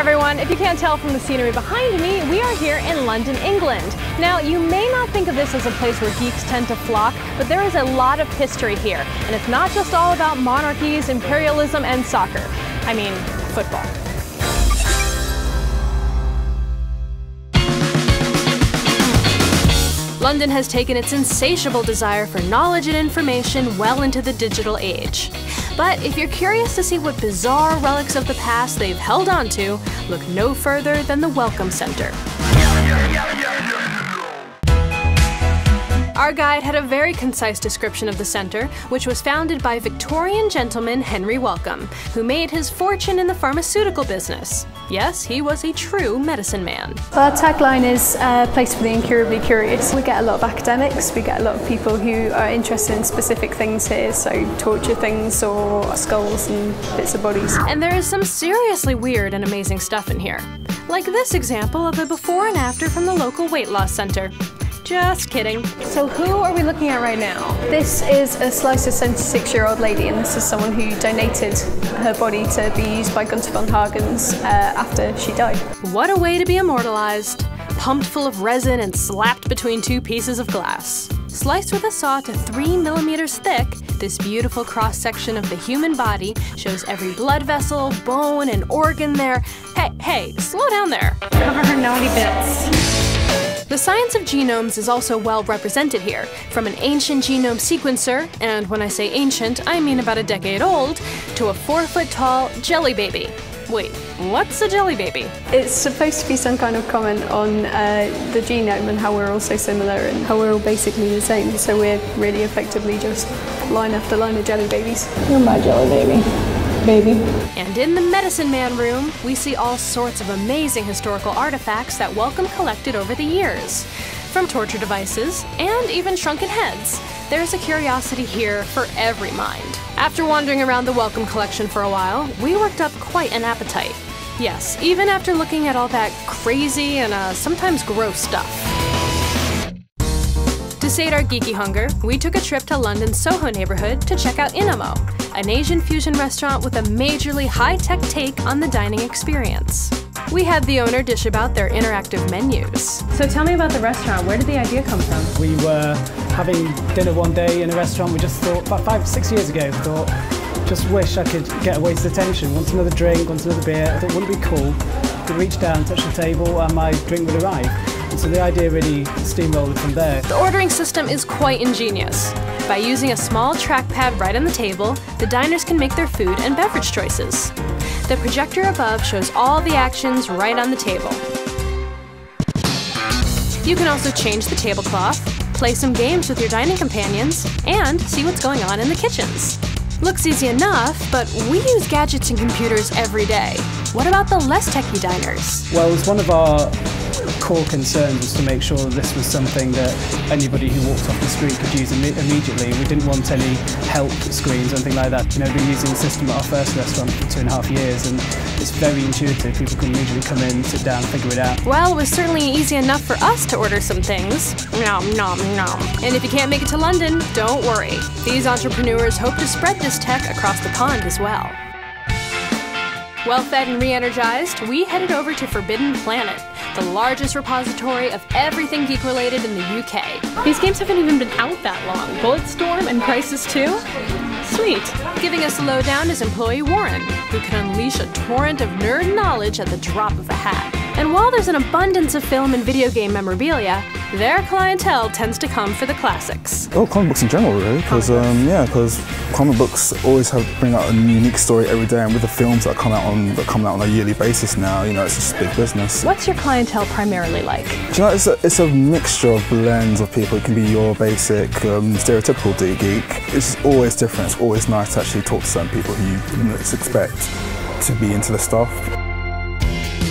everyone, if you can't tell from the scenery behind me, we are here in London, England. Now, you may not think of this as a place where geeks tend to flock, but there is a lot of history here. And it's not just all about monarchies, imperialism, and soccer. I mean, football. London has taken its insatiable desire for knowledge and information well into the digital age. But if you're curious to see what bizarre relics of the past they've held on to, look no further than the Welcome Center. Our guide had a very concise description of the center, which was founded by Victorian gentleman Henry Wellcome, who made his fortune in the pharmaceutical business. Yes, he was a true medicine man. Our tagline is a place for the incurably curious. We get a lot of academics, we get a lot of people who are interested in specific things here, so torture things or skulls and bits of bodies. And there is some seriously weird and amazing stuff in here. Like this example of a before and after from the local weight loss center. Just kidding. So who are we looking at right now? This is a slice of 76-year-old lady, and this is someone who donated her body to be used by Gunther von Hagens after she died. What a way to be immortalized. Pumped full of resin and slapped between two pieces of glass. Sliced with a saw to 3 millimeters thick, this beautiful cross-section of the human body shows every blood vessel, bone, and organ there. Hey, slow down there. Cover her naughty bits. The science of genomes is also well represented here, from an ancient genome sequencer, and when I say ancient, I mean about a decade old, to a 4-foot-tall jelly baby. Wait, what's a jelly baby? It's supposed to be some kind of comment on the genome and how we're all so similar and how we're all basically the same. So we're really effectively just line after line of jelly babies. You're my jelly baby. Baby. And in the Medicine Man room, we see all sorts of amazing historical artifacts that Wellcome collected over the years. From torture devices, and even shrunken heads, there's a curiosity here for every mind. After wandering around the Wellcome collection for a while, we worked up quite an appetite. Yes, even after looking at all that crazy and sometimes gross stuff. To sate our geeky hunger, we took a trip to London's Soho neighborhood to check out Inamo, an Asian fusion restaurant with a majorly high-tech take on the dining experience. We had the owner dish about their interactive menus. So tell me about the restaurant. Where did the idea come from? We were having dinner one day in a restaurant. We just thought, about 5-6 years ago, thought, just wish I could get away to attention. Want another drink, want another beer. I thought, wouldn't it be cool? Could reach down, touch the table, and my drink would arrive. And so the idea really steamrolled from there. The ordering system is quite ingenious. By using a small trackpad right on the table, the diners can make their food and beverage choices. The projector above shows all the actions right on the table. You can also change the tablecloth, play some games with your dining companions, and see what's going on in the kitchens. Looks easy enough, but we use gadgets and computers every day. What about the less techy diners? Well, it's one of our core concerns was to make sure that this was something that anybody who walked off the street could use immediately. We didn't want any help screens or anything like that. You know, we've been using the system at our first restaurant for 2.5 years, and it's very intuitive. People can immediately come in, sit down, figure it out. Well, it was certainly easy enough for us to order some things. Nom, nom, nom. And if you can't make it to London, don't worry. These entrepreneurs hope to spread this tech across the pond as well. Well fed and re-energized, we headed over to Forbidden Planet, the largest repository of everything geek-related in the UK. These games haven't even been out that long. Bulletstorm and Crisis 2? Sweet. Giving us a lowdown is employee Warren, who can unleash a torrent of nerd knowledge at the drop of a hat. And while there's an abundance of film and video game memorabilia, their clientele tends to come for the classics. Oh, comic books in general, really, because comic books always bring out a unique story every day, and with the films that come out on a yearly basis now, you know, it's just big business. What's your clientele primarily like? Do you know, it's a mixture of blends of people. It can be your basic, stereotypical geek. It's always different. It's always nice to actually talk to certain people who you didn't expect to be into the stuff.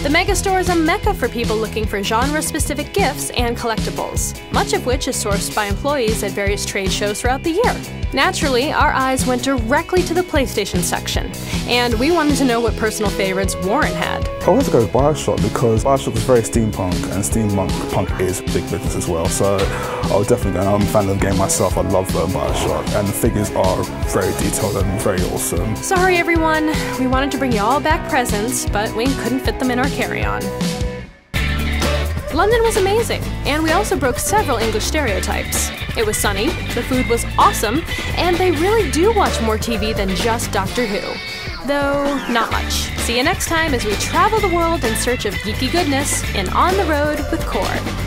The Mega Store is a mecca for people looking for genre-specific gifts and collectibles, much of which is sourced by employees at various trade shows throughout the year. Naturally, our eyes went directly to the PlayStation section, and we wanted to know what personal favorites Warren had. I wanted to go with Bioshock because Bioshock was very steampunk, and steampunk is big business as well. So I would definitely go. I'm a fan of the game myself. I love Bioshock, and the figures are very detailed and very awesome. Sorry, everyone. We wanted to bring you all back presents, but we couldn't fit them in our carry-on. London was amazing, and we also broke several English stereotypes. It was sunny, the food was awesome, and they really do watch more TV than just Doctor Who. Though, not much. See you next time as we travel the world in search of geeky goodness in On the Road with Qore.